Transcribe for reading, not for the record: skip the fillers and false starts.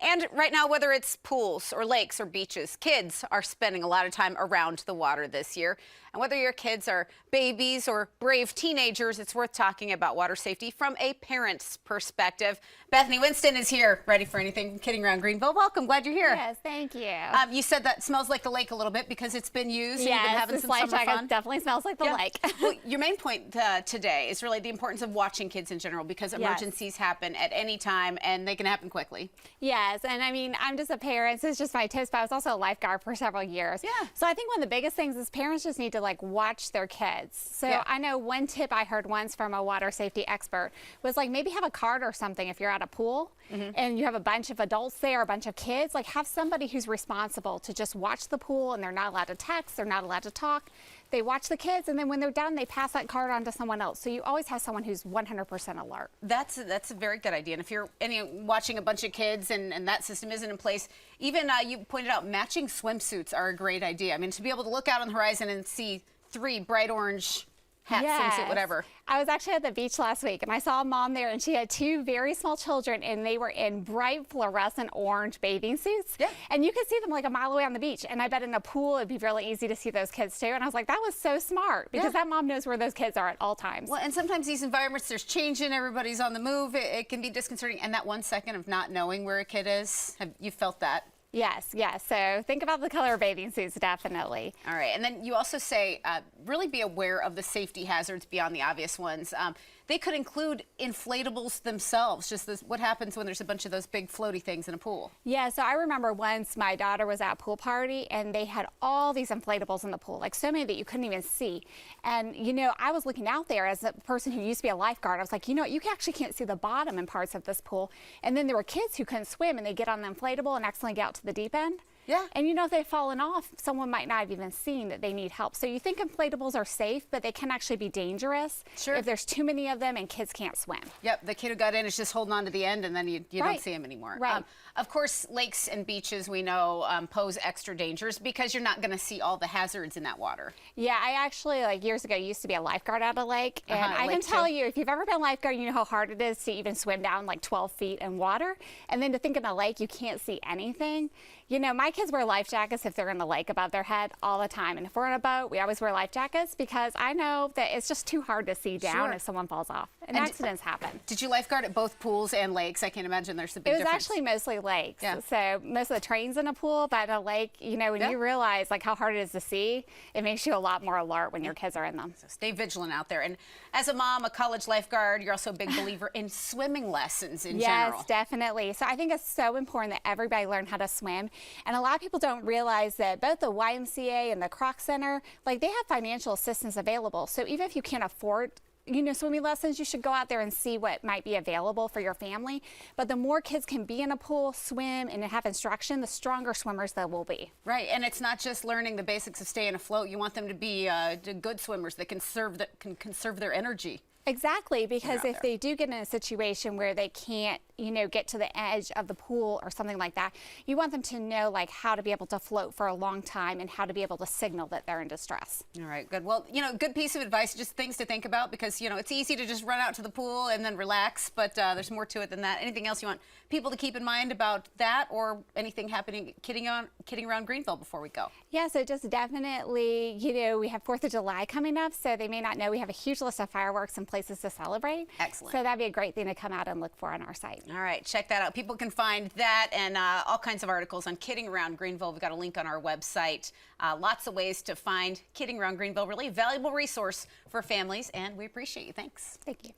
And right now, whether it's pools or lakes or beaches, kids are spending a lot of time around the water this year. And whether your kids are babies or brave teenagers, it's worth talking about water safety from a parent's perspective. Bethany Winston is here, ready for anything. Kidding Around Greenville. Welcome. Glad you're here. Yes, thank you. You said that smells like the lake a little bit because it's been used. Yes, and you've been having this some life summer jacket fun. definitely smells like the lake. Well, your main point today is really the importance of watching kids in general because emergencies happen at any time and they can happen quickly. Yes, and I mean, I'm just a parent, so it's just my tips, but I was also a lifeguard for several years. Yeah. So I think one of the biggest things is parents just need to watch their kids. So I know one tip I heard once from a water safety expert was maybe have a card or something if you're at a pool and you have a bunch of adults there, a bunch of kids, have somebody who's responsible to just watch the pool, and they're not allowed to text, they're not allowed to talk. They watch the kids, and then when they're done, they pass that card on to someone else. So you always have someone who's 100% alert. That's a very good idea. And if you're watching a bunch of kids and that system isn't in place, even you pointed out matching swimsuits are a great idea. I mean, to be able to look out on the horizon and see 3 bright orange hat, swimsuit, whatever. I was actually at the beach last week, and I saw a mom there, and she had 2 very small children, and they were in bright fluorescent orange bathing suits. Yeah. And you could see them a mile away on the beach. And I bet in a pool, it'd be really easy to see those kids too. And I was like, that was so smart, because that mom knows where those kids are at all times. Well, and sometimes these environments, there's changing, everybody's on the move. It can be disconcerting. And that 1 second of not knowing where a kid is, have you felt that? Yes, yes. So think about the color of bathing suits, definitely. All right. And then you also say really be aware of the safety hazards beyond the obvious ones. They could include inflatables themselves, just what happens when there's a bunch of those big floaty things in a pool. Yeah, so I remember once my daughter was at a pool party, and they had all these inflatables in the pool, so many that you couldn't even see. And, I was looking out there as a person who used to be a lifeguard. I was like, you actually can't see the bottom in parts of this pool. And then there were kids who couldn't swim, and they get on the inflatable and accidentally get out to the deep end. Yeah. And if they've fallen off, someone might not have even seen that they need help. So you think inflatables are safe, but they can actually be dangerous if there's too many of them and kids can't swim. Yep, the kid who got in is just holding on to the end, and then you don't see him anymore. Right. Of course, lakes and beaches, we know, pose extra dangers because you're not going to see all the hazards in that water. Yeah, I actually, years ago, used to be a lifeguard at a lake. And I can tell you, if you've ever been a lifeguard, you know how hard it is to even swim down 12 feet in water. And then to think in a lake, you can't see anything. My kids wear life jackets if they're in the lake above their head all the time. And if we're in a boat, we always wear life jackets because I know that it's just too hard to see down if someone falls off. And accidents happen. Did you lifeguard at both pools and lakes? I can't imagine there's a big difference. It was actually mostly lakes. Yeah. So most of the trains in a pool, but in a lake, when you realize how hard it is to see, it makes you a lot more alert when your kids are in them. So stay vigilant out there. And as a mom, a college lifeguard, you're also a big believer in swimming lessons in general. Yes, definitely. So I think it's so important that everybody learn how to swim. And a lot of people don't realize that both the YMCA and the Croc Center, they have financial assistance available. So even if you can't afford swimming lessons, you should go out there and see what might be available for your family. But the more kids can be in a pool, swim, and have instruction, the stronger swimmers they will be. Right, and it's not just learning the basics of staying afloat. You want them to be good swimmers that can conserve their energy. Exactly, because if they do get in a situation where they can't, get to the edge of the pool or something like that, you want them to know how to be able to float for a long time and how to be able to signal that they're in distress. All right, good. Well, good piece of advice, just things to think about because, it's easy to just run out to the pool and then relax, but there's more to it than that. Anything else you want people to keep in mind about that or anything happening Kidding Around Greenville before we go? Yeah, so just definitely, we have 4th of July coming up, so they may not know we have a huge list of fireworks and places to celebrate. Excellent. So that'd be a great thing to come out and look for on our site. All right, check that out. People can find that and all kinds of articles on Kidding Around Greenville. We've got a link on our website. Lots of ways to find Kidding Around Greenville. Really a valuable resource for families, and we appreciate you. Thanks. Thank you.